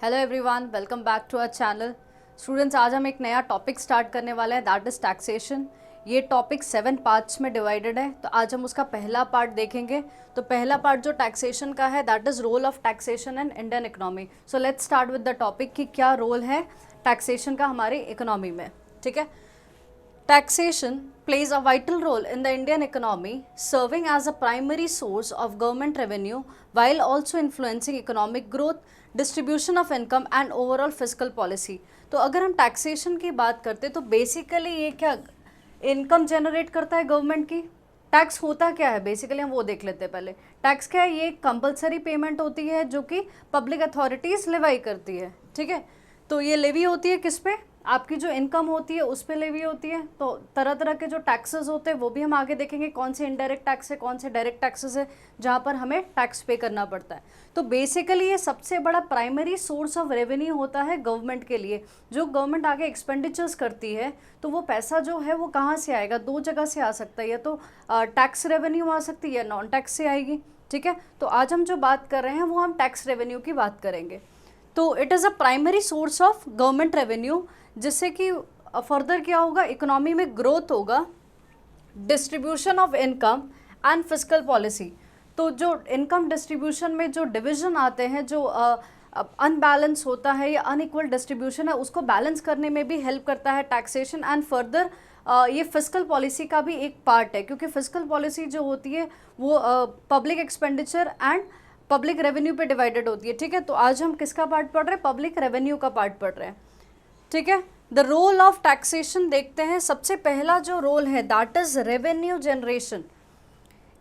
Hello everyone, welcome back to our channel. Students, आज हम एक नया टॉपिक स्टार्ट करने वाले हैं, दैट इज़ टैक्सेशन। ये टॉपिक 7 पार्ट्स में डिवाइडेड है, तो आज हम उसका पहला पार्ट देखेंगे। तो पहला पार्ट जो टैक्सेशन का है, that is role of taxation in Indian economy. So let's start with the topic कि क्या रोल है टैक्सेशन का हमारी इकोनॉमी में। ठीक है, taxation plays a vital role in the Indian economy, serving as a primary source of government revenue while also influencing economic growth, distribution of income and overall fiscal policy. तो अगर हम taxation की बात करते तो बेसिकली ये क्या income generate करता है गवर्नमेंट की। टैक्स होता क्या है बेसिकली, हम वो देख लेते हैं पहले। टैक्स क्या है? ये कंपलसरी पेमेंट होती है जो कि पब्लिक अथॉरिटीज़ लेवाई करती है। ठीक है, तो ये लेवी होती है किस पे? आपकी जो इनकम होती है उस पे लेवी होती है। तो तरह तरह के जो टैक्सेस होते हैं वो भी हम आगे देखेंगे, कौन से इनडायरेक्ट टैक्स है, कौन से डायरेक्ट टैक्सेस है जहाँ पर हमें टैक्स पे करना पड़ता है। तो बेसिकली ये सबसे बड़ा प्राइमरी सोर्स ऑफ रेवेन्यू होता है गवर्नमेंट के लिए। जो गवर्नमेंट आगे एक्सपेंडिचर्स करती है तो वो पैसा जो है वो कहाँ से आएगा? दो जगह से आ सकता है, या तो टैक्स रेवेन्यू आ सकती है या नॉन टैक्स से आएगी। ठीक है, तो आज हम जो बात कर रहे हैं वो हम टैक्स रेवेन्यू की बात करेंगे। तो it is a primary source of government revenue, जिससे कि फर्दर क्या होगा, इकोनॉमी में ग्रोथ होगा, distribution of income and fiscal policy. तो जो इनकम डिस्ट्रीब्यूशन में जो डिवीजन आते हैं, जो अनबैलेंस होता है या अनइक्वल डिस्ट्रीब्यूशन है, उसको बैलेंस करने में भी हेल्प करता है टैक्सेशन। एंड फर्दर ये फिस्कल पॉलिसी का भी एक पार्ट है, क्योंकि फिस्कल पॉलिसी जो होती है वो public expenditure and public revenue पे डिवाइडेड होती है। ठीक है, तो आज हम किसका पार्ट पढ़ रहे हैं? पब्लिक रेवेन्यू का पार्ट पढ़ रहे हैं। ठीक है, द रोल ऑफ टैक्सेशन देखते हैं। सबसे पहला जो रोल है that is revenue generation.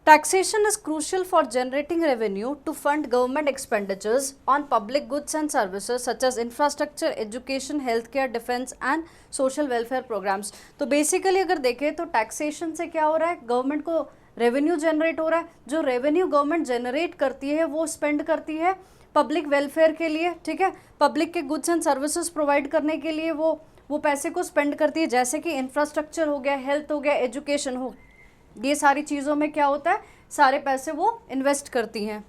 Taxation is crucial for generating revenue to fund government expenditures on public goods and services such as infrastructure, education, health care, defence and social welfare programs. तो basically अगर देखें तो taxation से क्या हो रहा है, government को रेवेन्यू जनरेट हो रहा है। जो रेवेन्यू गवर्नमेंट जनरेट करती है वो स्पेंड करती है पब्लिक वेलफेयर के लिए। ठीक है, पब्लिक के गुड्स एंड सर्विसेज प्रोवाइड करने के लिए वो पैसे को स्पेंड करती है, जैसे कि इंफ्रास्ट्रक्चर हो गया, हेल्थ हो गया, एजुकेशन हो, ये सारी चीज़ों में क्या होता है, सारे पैसे वो इन्वेस्ट करती हैं।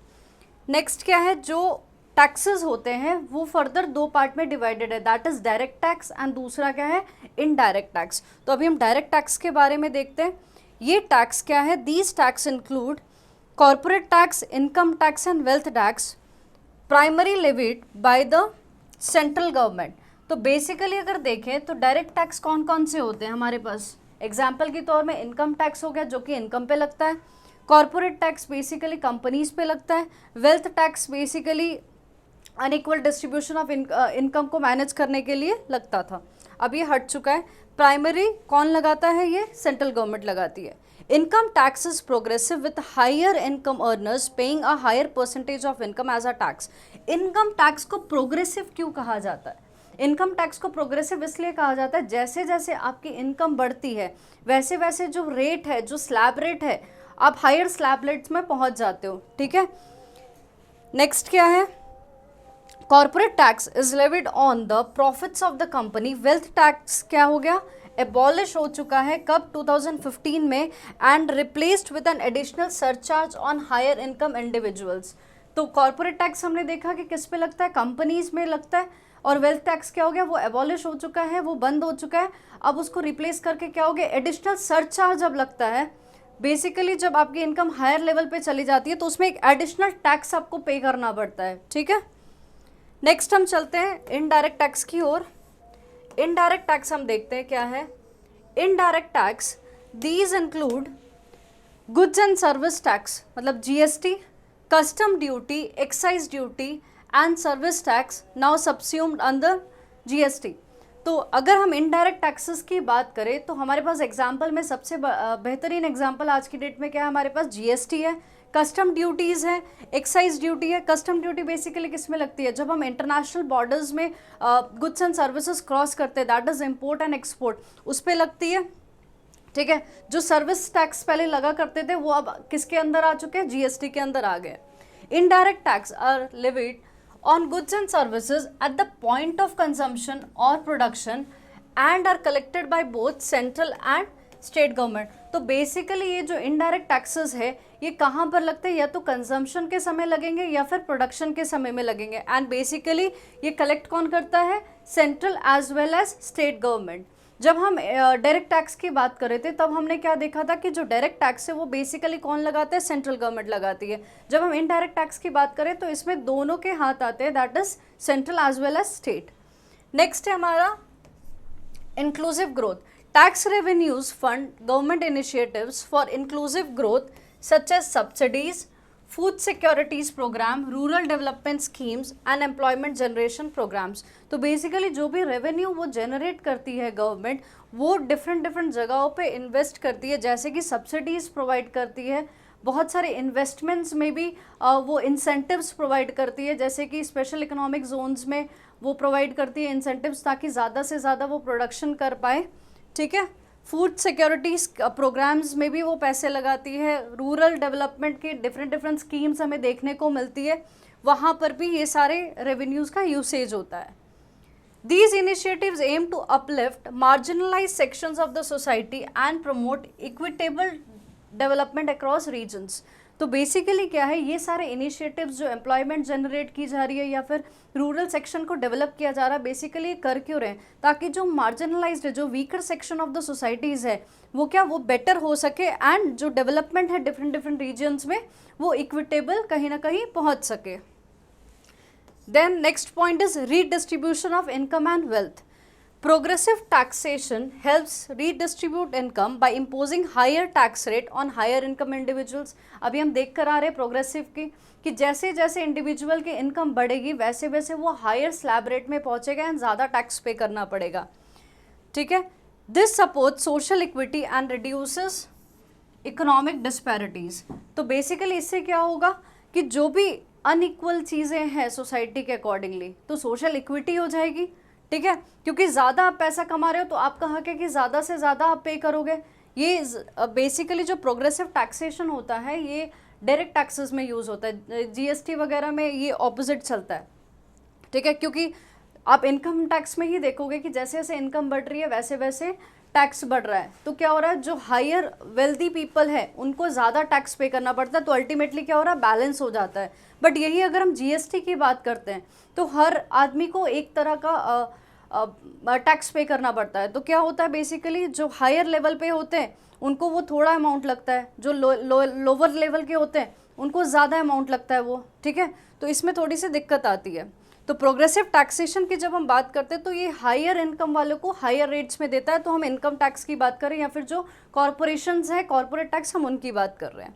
नेक्स्ट क्या है, जो टैक्सेस होते हैं वो फर्दर दो पार्ट में डिवाइडेड है, that is direct tax and दूसरा क्या है, इनडायरेक्ट टैक्स। तो अभी हम डायरेक्ट टैक्स के बारे में देखते हैं। ये टैक्स क्या है? These tax include corporate tax, income tax and wealth tax primary levied by the central government. तो बेसिकली अगर देखें तो डायरेक्ट टैक्स कौन कौन से होते हैं हमारे पास? एग्जाम्पल के तौर में इनकम टैक्स हो गया जो कि इनकम पे लगता है, कॉर्पोरेट टैक्स बेसिकली कंपनीज पे लगता है, wealth tax basically unequal distribution of income को मैनेज करने के लिए लगता था, अब ये हट चुका है। प्राइमरी कौन लगाता है? ये सेंट्रल गवर्नमेंट लगाती है। Income tax is progressive with higher income earners paying a higher percentage of income as a tax. Income tax को प्रोग्रेसिव क्यों कहा जाता है? इनकम टैक्स को प्रोग्रेसिव इसलिए कहा जाता है, जैसे जैसे आपकी इनकम बढ़ती है वैसे वैसे जो रेट है, जो स्लैब रेट है, आप हायर स्लैब रेट्स में पहुंच जाते हो। ठीक है, नेक्स्ट क्या है, corporate tax is levied on the profits of the company. Wealth tax क्या हो गया, एबॉलिश हो चुका है, कब? 2015 में, and replaced with an additional surcharge on higher income individuals. तो कॉर्पोरेट टैक्स हमने देखा कि किस पे लगता है, कंपनीज में लगता है, और वेल्थ टैक्स क्या हो गया, वो एबॉलिश हो चुका है, वो बंद हो चुका है। अब उसको रिप्लेस करके क्या हो गया, एडिशनल सरचार्ज अब लगता है। बेसिकली जब आपकी इनकम हायर लेवल पे चली जाती है तो उसमें एक एडिशनल टैक्स आपको पे करना पड़ता है। ठीक है, नेक्स्ट हम चलते हैं इनडायरेक्ट टैक्स की ओर। इनडायरेक्ट टैक्स हम देखते हैं क्या है। Indirect tax these include goods and service tax, मतलब GST, custom duty, excise duty and service tax now subsumed under GST. तो अगर हम इनडायरेक्ट टैक्सेस की बात करें तो हमारे पास एग्जाम्पल में सबसे बेहतरीन एग्जाम्पल आज की डेट में क्या है, हमारे पास जीएसटी है, कस्टम ड्यूटीज़ है, एक्साइज ड्यूटी है। कस्टम ड्यूटी बेसिकली किस में लगती है, जब हम इंटरनेशनल बॉर्डर्स में गुड्स एंड सर्विसेज क्रॉस करते हैं, that is import and export, उस पर लगती है। ठीक है, जो सर्विस टैक्स पहले लगा करते थे वो अब किसके अंदर आ चुके हैं, जीएसटी के अंदर आ गए। Indirect tax are levied on goods and services at the point of consumption or production and are collected by both central and state government. तो तो बेसिकली ये जो इनडायरेक्ट टैक्सेस है ये कहाँ पर लगते हैं, या तो कंजम्पशन के समय लगेंगे या फिर प्रोडक्शन के समय में लगेंगे। एंड बेसिकली ये कलेक्ट कौन करता है, central as well as state government. जब हम डायरेक्ट टैक्स की बात कर रहे थे तब हमने क्या देखा था कि जो डायरेक्ट टैक्स है वो बेसिकली कौन लगाता है, सेंट्रल गवर्नमेंट लगाती है। जब हम इनडायरेक्ट टैक्स की बात करें तो इसमें दोनों के हाथ आते हैं, that is central as well as state. Next है हमारा inclusive growth. Tax revenues fund government initiatives for inclusive growth such as subsidies, food securities program, rural development schemes and employment generation programs. तो basically जो भी revenue वो generate करती है government, वो different जगहों पे इन्वेस्ट करती है, जैसे कि सब्सिडीज़ प्रोवाइड करती है, बहुत सारे इन्वेस्टमेंट्स में भी वो इंसेंटिव्स प्रोवाइड करती है, जैसे कि स्पेशल इकोनॉमिक जोन्स में वो प्रोवाइड करती है इंसेंटिव्स ताकि ज़्यादा से ज़्यादा वो प्रोडक्शन कर पाए। ठीक है, फूड सिक्योरिटीज़ प्रोग्राम्स में भी वो पैसे लगाती है, रूरल डेवलपमेंट के डिफरेंट स्कीम्स हमें देखने को मिलती है, वहाँ पर भी ये सारे रेवेन्यूज़ का यूसेज होता है। These initiatives aim to uplift marginalized sections of the society and promote equitable development across regions। तो बेसिकली क्या है, ये सारे इनिशिएटिव्स जो एम्प्लॉयमेंट जनरेट की जा रही है या फिर रूरल सेक्शन को डेवलप किया जा रहा है, बेसिकली कर क्यों रहे हैं, ताकि जो मार्जिनलाइज्ड है, जो weaker section of the societies है, वो क्या वो बेटर हो सके, एंड जो डेवलपमेंट है डिफरेंट रीजन्स में वो इक्विटेबल कहीं ना कहीं पहुँच सके। Then next point is redistribution of income and wealth. Progressive taxation helps redistribute income by imposing higher tax rate on higher income individuals। अभी हम देख कर आ रहे हैं प्रोग्रेसिव की कि जैसे जैसे इंडिविजुअल की इनकम बढ़ेगी वैसे वैसे वो हायर स्लैब रेट में पहुंचेगा एंड ज़्यादा टैक्स पे करना पड़ेगा। ठीक है, this support social equity and reduces economic disparities. तो बेसिकली इससे क्या होगा कि जो भी अनइक्वल चीज़ें हैं सोसाइटी के अकॉर्डिंगली, तो सोशल इक्विटी हो जाएगी। ठीक है, क्योंकि ज़्यादा आप पैसा कमा रहे हो तो आपका हक है कि ज़्यादा से ज़्यादा आप पे करोगे। ये बेसिकली जो प्रोग्रेसिव टैक्सेशन होता है ये डायरेक्ट टैक्सेस में यूज़ होता है, जीएसटी वगैरह में ये ऑपोजिट चलता है। ठीक है, क्योंकि आप इनकम टैक्स में ही देखोगे कि जैसे जैसे इनकम बढ़ रही है वैसे वैसे टैक्स बढ़ रहा है, तो क्या हो रहा है, जो हायर वेल्दी पीपल है उनको ज़्यादा टैक्स पे करना पड़ता है, तो अल्टीमेटली क्या हो रहा है, बैलेंस हो जाता है। बट यही अगर हम जीएसटी की बात करते हैं तो हर आदमी को एक तरह का टैक्स पे करना पड़ता है। तो क्या होता है, बेसिकली जो हायर लेवल पे होते हैं उनको वो थोड़ा अमाउंट लगता है, जो लोअर लेवल के होते हैं उनको ज़्यादा अमाउंट लगता है वो। ठीक है, तो इसमें थोड़ी सी दिक्कत आती है। तो प्रोग्रेसिव टैक्सेशन की जब हम बात करते हैं तो ये हायर इनकम वालों को हायर रेट्स में देता है, तो हम इनकम टैक्स की बात करें या फिर जो कॉरपोरेशंस है कॉरपोरेट टैक्स, हम उनकी बात कर रहे हैं।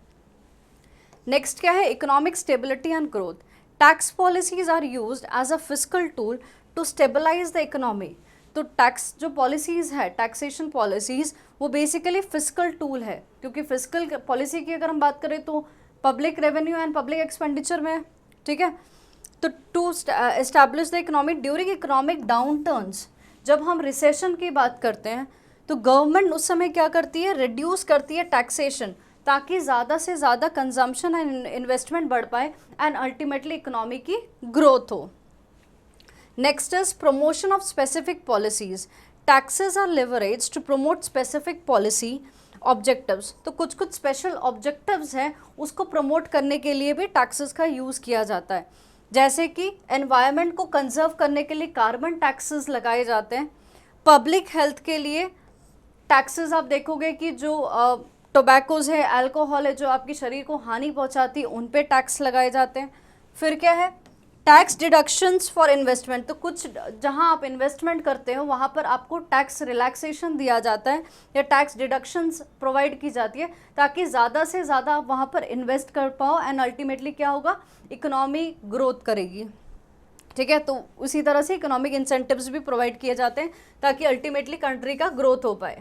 नेक्स्ट क्या है, economic stability and growth. Tax policies are used as a fiscal tool to stabilize the economy. तो टैक्स जो पॉलिसीज़ है, टैक्सेशन पॉलिसीज़, वो बेसिकली फिस्कल टूल है, क्योंकि फिस्कल पॉलिसी की अगर हम बात करें तो public revenue and public expenditure में। ठीक है, तो to establish the economy during economic down turns. जब हम रिसेशन की बात करते हैं तो गवर्नमेंट उस समय क्या करती है, रिड्यूस करती है टैक्सेशन, ताकि ज़्यादा से ज़्यादा कंजम्पशन एंड इन्वेस्टमेंट बढ़ पाए एंड अल्टीमेटली इकोनॉमी की ग्रोथ हो। Next is promotion of specific policies. Taxes are leverage to promote specific policy objectives. तो कुछ कुछ स्पेशल ऑब्जेक्टिव्स हैं उसको प्रमोट करने के लिए भी टैक्सेस का यूज़ किया जाता है, जैसे कि एनवायरनमेंट को कंजर्व करने के लिए कार्बन टैक्सेस लगाए जाते हैं। पब्लिक हेल्थ के लिए टैक्सेस आप देखोगे कि जो टोबैकोज़ है, अल्कोहल है, जो आपके शरीर को हानि पहुंचाती है, उन पे टैक्स लगाए जाते हैं। फिर क्या है, टैक्स डिडक्शंस फॉर इन्वेस्टमेंट। तो कुछ जहां आप इन्वेस्टमेंट करते हो वहां पर आपको टैक्स रिलैक्सेशन दिया जाता है या टैक्स डिडक्शंस प्रोवाइड की जाती है, ताकि ज़्यादा से ज़्यादा आप वहां पर इन्वेस्ट कर पाओ एंड अल्टीमेटली क्या होगा, इकोनॉमी ग्रोथ करेगी। ठीक है, तो उसी तरह से इकोनॉमिक इंसेंटिव्स भी प्रोवाइड किए जाते हैं ताकि अल्टीमेटली कंट्री का ग्रोथ हो पाए।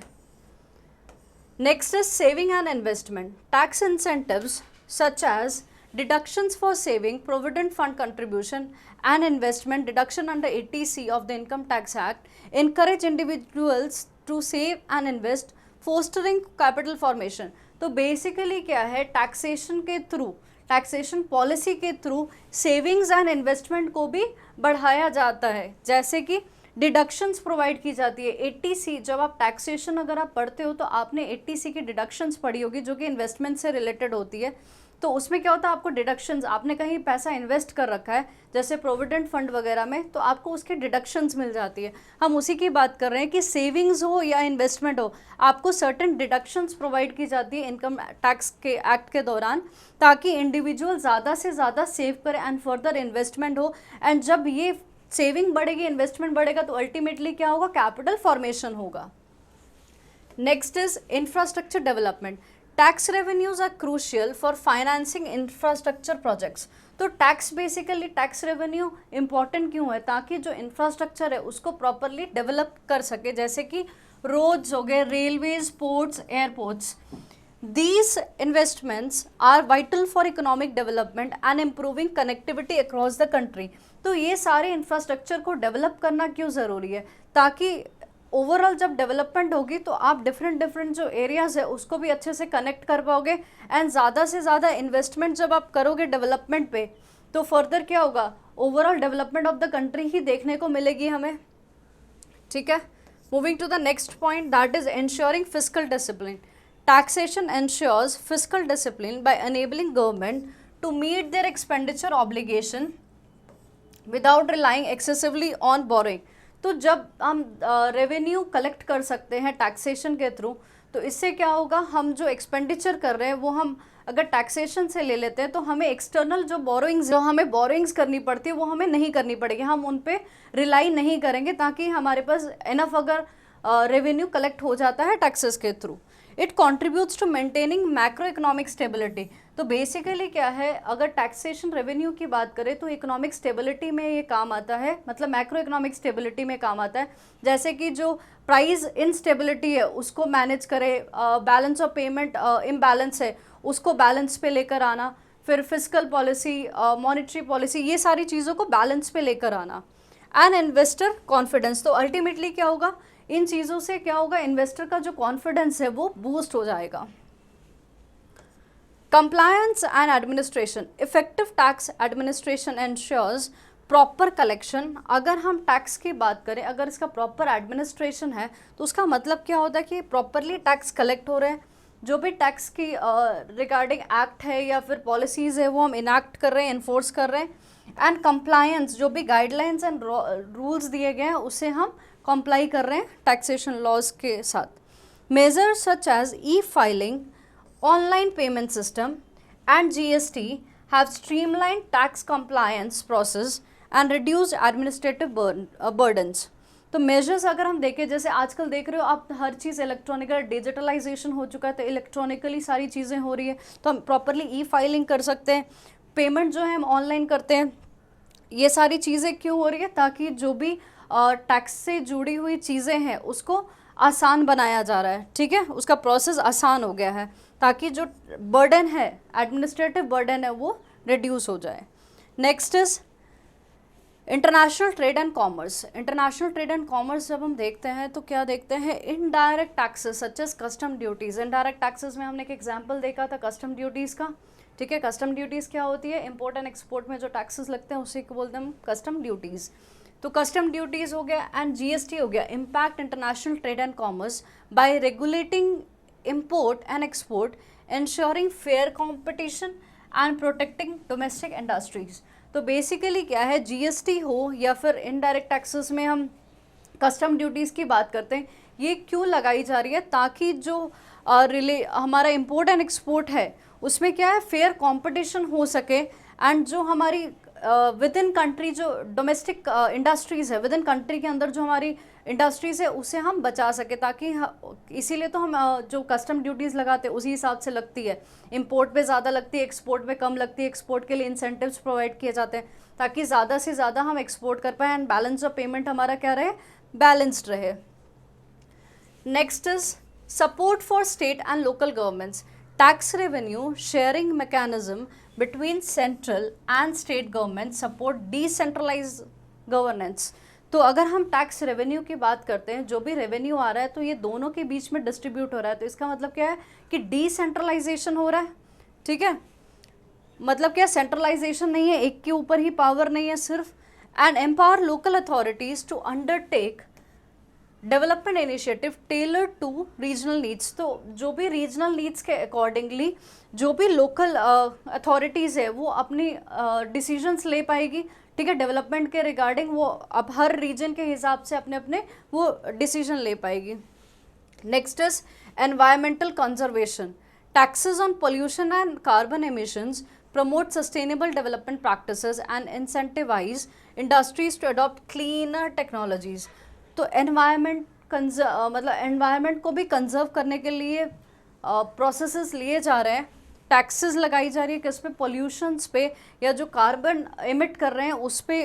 Next is saving and investment. Tax incentives such as deductions for saving, provident fund contribution and investment deduction under 80C of the Income Tax Act encourage individuals to save and invest, fostering capital formation। तो basically क्या है, taxation के through, taxation policy के through savings and investment को भी बढ़ाया जाता है, जैसे कि डिडक्शंस प्रोवाइड की जाती है। 80C, जब आप टैक्सेशन अगर आप पढ़ते हो तो आपने 80C की डिडक्शंस पढ़ी होगी जो कि इन्वेस्टमेंट से रिलेटेड होती है। तो उसमें क्या होता है, आपको डिडक्शंस, आपने कहीं पैसा इन्वेस्ट कर रखा है जैसे प्रोविडेंट फंड वगैरह में, तो आपको उसकी डिडक्शंस मिल जाती है। हम उसी की बात कर रहे हैं कि सेविंग्स हो या इन्वेस्टमेंट हो, आपको सर्टेन डिडक्शंस प्रोवाइड की जाती है इनकम टैक्स के एक्ट के दौरान, ताकि इंडिविजुअल ज़्यादा से ज़्यादा सेव करे एंड फर्दर इन्वेस्टमेंट हो। एंड जब ये सेविंग बढ़ेगी, इन्वेस्टमेंट बढ़ेगा, तो अल्टीमेटली क्या होगा, कैपिटल फॉर्मेशन होगा। Next is infrastructure development. Tax revenues are crucial for financing infrastructure projects. तो tax basically, tax revenue important क्यों है, ताकि जो इंफ्रास्ट्रक्चर है उसको प्रॉपरली डेवलप कर सके, जैसे कि रोड्स हो गए, railways, ports, airports. These investments are vital for economic development and improving connectivity across the country. तो ये सारे इंफ्रास्ट्रक्चर को डेवलप करना क्यों ज़रूरी है, ताकि ओवरऑल जब डेवलपमेंट होगी तो आप डिफरेंट जो एरियाज़ है उसको भी अच्छे से कनेक्ट कर पाओगे। एंड ज़्यादा से ज़्यादा इन्वेस्टमेंट जब आप करोगे डेवलपमेंट पे, तो फर्दर क्या होगा, overall development of the country ही देखने को मिलेगी हमें। ठीक है, moving to the next point, that is ensuring fiscal discipline. Taxation ensures fiscal discipline by enabling government to meet their expenditure obligation without relying excessively on borrowing. तो जब हम रेवेन्यू कलेक्ट कर सकते हैं टैक्सेशन के थ्रू, तो इससे क्या होगा, हम जो एक्सपेंडिचर कर रहे हैं वो हम अगर टैक्सेशन से ले लेते हैं तो हमें एक्सटर्नल जो हमें बोरोइंग्स करनी पड़ती है वो हमें नहीं करनी पड़ेगी, हम उन पे रिलाई नहीं करेंगे, ताकि हमारे पास इनफ अगर रेवेन्यू कलेक्ट हो जाता है टैक्सेस के थ्रू। It contributes to maintaining macro economic stability. तो बेसिकली क्या है, अगर टैक्सेशन रेवेन्यू की बात करें तो इकोनॉमिक स्टेबिलिटी में ये काम आता है, मतलब मैक्रो इकोनॉमिक स्टेबिलिटी में काम आता है। जैसे कि जो प्राइस इनस्टेबिलिटी है उसको मैनेज करे, बैलेंस ऑफ पेमेंट इम्बैलेंस है उसको बैलेंस पे लेकर आना, फिर फिस्कल पॉलिसी, मॉनेटरी पॉलिसी, ये सारी चीज़ों को बैलेंस पे लेकर आना। एंड इन्वेस्टर कॉन्फिडेंस, तो अल्टीमेटली क्या होगा, इन चीज़ों से क्या होगा, इन्वेस्टर का जो कॉन्फिडेंस है वो बूस्ट हो जाएगा। Compliance and administration. Effective tax administration ensures proper collection. अगर हम टैक्स की बात करें, अगर इसका प्रॉपर एडमिनिस्ट्रेशन है तो उसका मतलब क्या होता है कि प्रॉपरली टैक्स कलेक्ट हो रहे हैं, जो भी टैक्स की रिगार्डिंग एक्ट है या फिर पॉलिसीज़ है वो हम इनैक्ट कर रहे हैं, इन्फोर्स कर रहे हैं। एंड कंप्लायंस, जो भी गाइडलाइंस एंड रूल्स दिए गए हैं उसे हम कंप्लाई कर रहे हैं टैक्सेशन लॉज के साथ। Measures such as e filing, online payment system and GST have streamline tax compliance process and reduced administrative burdens. तो मेजर्स अगर हम देखें, जैसे आजकल देख रहे हो आप, हर चीज़ इलेक्ट्रॉनिकल, डिजिटलाइजेशन हो चुका है, तो इलेक्ट्रॉनिकली सारी चीज़ें हो रही है, तो हम प्रॉपरली ई फाइलिंग कर सकते हैं। पेमेंट जो है हम ऑनलाइन करते हैं। ये सारी चीज़ें क्यों हो रही है, ताकि जो भी टैक्स से जुड़ी हुई चीज़ें हैं उसको आसान बनाया जा रहा है। ठीक है, उसका प्रोसेस आसान हो गया है, ताकि जो बर्डन है, एडमिनिस्ट्रेटिव बर्डन है, वो रिड्यूस हो जाए। Next is international trade and commerce. International trade and commerce जब हम देखते हैं तो क्या देखते हैं, indirect taxes such as custom duties. Indirect taxes में हमने एक एग्जाम्पल देखा था कस्टम ड्यूटीज़ का। ठीक है, कस्टम ड्यूटीज़ क्या होती है, इम्पोर्ट एंड एक्सपोर्ट में जो टैक्सेस लगते हैं उसी को बोलते हैं हम कस्टम ड्यूटीज़। तो कस्टम ड्यूटीज़ हो गया एंड GST हो गया, impact international trade and commerce by regulating import and export, ensuring fair competition and protecting domestic industries. तो बेसिकली क्या है, GST हो या फिर इनडायरेक्ट टैक्सेस में हम कस्टम ड्यूटीज़ की बात करते हैं, ये क्यों लगाई जा रही है, ताकि जो हमारा इम्पोर्ट एंड एक्सपोर्ट है उसमें क्या है, फेयर कंपटीशन हो सके। एंड जो हमारी विद इन कंट्री जो डोमेस्टिक इंडस्ट्रीज़ है, विद इन कंट्री के अंदर जो हमारी इंडस्ट्रीज़ है उसे हम बचा सके, ताकि इसीलिए तो हम जो कस्टम ड्यूटीज़ लगाते हैं उसी हिसाब से लगती है। इंपोर्ट पे ज़्यादा लगती है, एक्सपोर्ट पे कम लगती है। एक्सपोर्ट के लिए इंसेंटिव्स प्रोवाइड किए जाते हैं ताकि ज़्यादा से ज़्यादा हम एक्सपोर्ट कर पाएँ एंड बैलेंस ऑफ पेमेंट हमारा क्या रहे, बैलेंस्ड रहे। Next is support for state and local governments. Tax revenue sharing mechanism between central and state government support decentralized governance। तो अगर हम टैक्स रेवेन्यू की बात करते हैं, जो भी रेवेन्यू आ रहा है तो ये दोनों के बीच में डिस्ट्रीब्यूट हो रहा है, तो इसका मतलब क्या है कि डिसेंट्रलाइजेशन हो रहा है। ठीक है, मतलब क्या, सेंट्रलाइजेशन नहीं है, एक के ऊपर ही पावर नहीं है सिर्फ। And empower local authorities to undertake development initiative tailor to regional needs. तो जो भी रीजनल नीड्स के अकॉर्डिंगली जो भी लोकल अथॉरिटीज़ है वो अपनी डिसीजंस ले पाएगी, ठीक है, डेवलपमेंट के रिगार्डिंग वो अब हर रीजन के हिसाब से अपने अपने वो डिसीजन ले पाएगी। Next is environmental conservation, taxes on pollution and carbon emissions promote sustainable development practices and incentivize industries to adopt cleaner technologies। तो एनवायरमेंट मतलब एनवायरमेंट को भी कंजर्व करने के लिए प्रोसेसेस लिए जा रहे हैं, टैक्सेस लगाई जा रही है किस पे, पोल्यूशंस पे, या जो कार्बन एमिट कर रहे हैं उस पे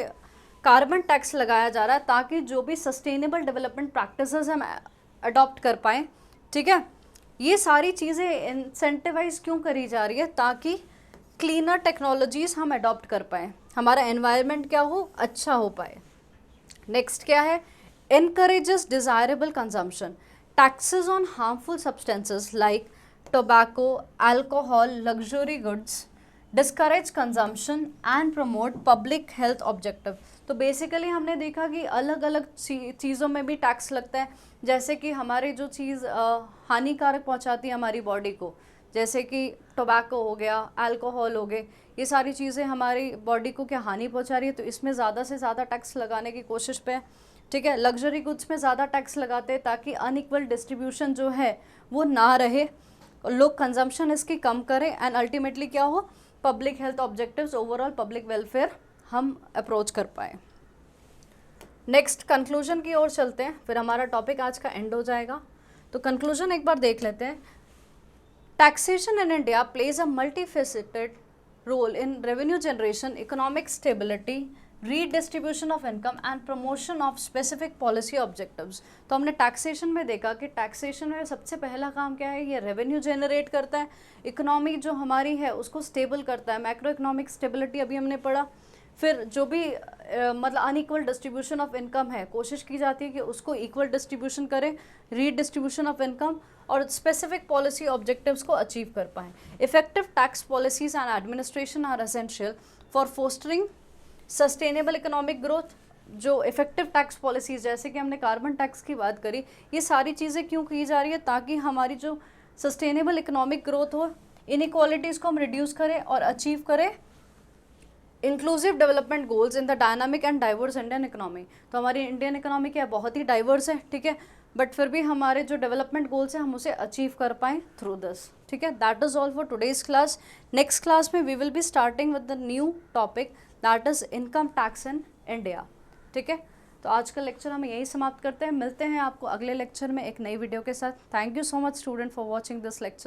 कार्बन टैक्स लगाया जा रहा है, ताकि जो भी सस्टेनेबल डेवलपमेंट प्रैक्टिसेस हम अडॉप्ट कर पाएँ, ठीक है। ये सारी चीज़ें इंसेंटिवाइज क्यों करी जा रही है, ताकि क्लीनर टेक्नोलॉजीज़ हम अडॉप्ट कर पाएँ, हमारा एनवायरनमेंट क्या हो, अच्छा हो पाए। नेक्स्ट क्या है, encourages desirable consumption, taxes on harmful substances like tobacco, alcohol, luxury goods discourage consumption and promote public health objective। तो बेसिकली हमने देखा कि अलग अलग चीज़ों में भी टैक्स लगता है, जैसे कि हमारी जो चीज़ हानिकारक पहुंचाती है हमारी बॉडी को, जैसे कि टोबैको हो गया, अल्कोहल हो गए, ये सारी चीज़ें हमारी बॉडी को क्या हानि पहुंचा रही है, तो इसमें ज़्यादा से ज़्यादा टैक्स लगाने की कोशिश पे है, ठीक है। लग्जरी गुड्स में ज़्यादा टैक्स लगाते हैं ताकि अनइक्वल डिस्ट्रीब्यूशन जो है वो ना रहे, लोग कंजम्पशन इसकी कम करें, एंड अल्टीमेटली क्या हो, public health objectives, overall public welfare हम अप्रोच कर पाए। नेक्स्ट कंक्लूजन की ओर चलते हैं, फिर हमारा टॉपिक आज का एंड हो जाएगा। तो कंक्लूजन एक बार देख लेते हैं। Taxation in India plays a multifaceted role in revenue generation, economic stability, redistribution of income and promotion of specific policy objectives। तो हमने टैक्सेशन में देखा कि टैक्सेशन में सबसे पहला काम क्या है, ये रेवेन्यू जनरेट करता है, इकोनॉमी जो हमारी है उसको स्टेबल करता है, मैक्रो इकोनॉमिक स्टेबिलिटी अभी हमने पढ़ा। फिर जो भी मतलब अनइक्वल डिस्ट्रीब्यूशन ऑफ इनकम है, कोशिश की जाती है कि उसको इक्वल डिस्ट्रीब्यूशन करें, रीडिस्ट्रीब्यूशन ऑफ इनकम, और स्पेसिफिक पॉलिसी ऑब्जेक्टिव्स को अचीव कर पाएँ। Effective tax policies and administration are essential for fostering sustainable economic growth. जो इफेक्टिव टैक्स पॉलिसीज, जैसे कि हमने कार्बन टैक्स की बात करी, ये सारी चीज़ें क्यों की जा रही है, ताकि हमारी जो सस्टेनेबल इकोनॉमिक ग्रोथ हो, इनइक्वालिटीज़ को हम रिड्यूस करें और अचीव करें inclusive development goals in the dynamic and diverse Indian economy. तो हमारी इंडियन इकोनॉमी क्या है, बहुत ही डाइवर्स है, ठीक है, बट फिर भी हमारे जो डेवलपमेंट गोल्स हैं हम उसे अचीव कर पाएँ थ्रू दिस, ठीक है। That is all for today's class. Next class में we will be starting with the new topic, that is income tax in India, ठीक है। तो आज का लेक्चर हम यही समाप्त करते हैं, मिलते हैं आपको अगले लेक्चर में एक नई वीडियो के साथ। Thank you so much student for watching this lecture.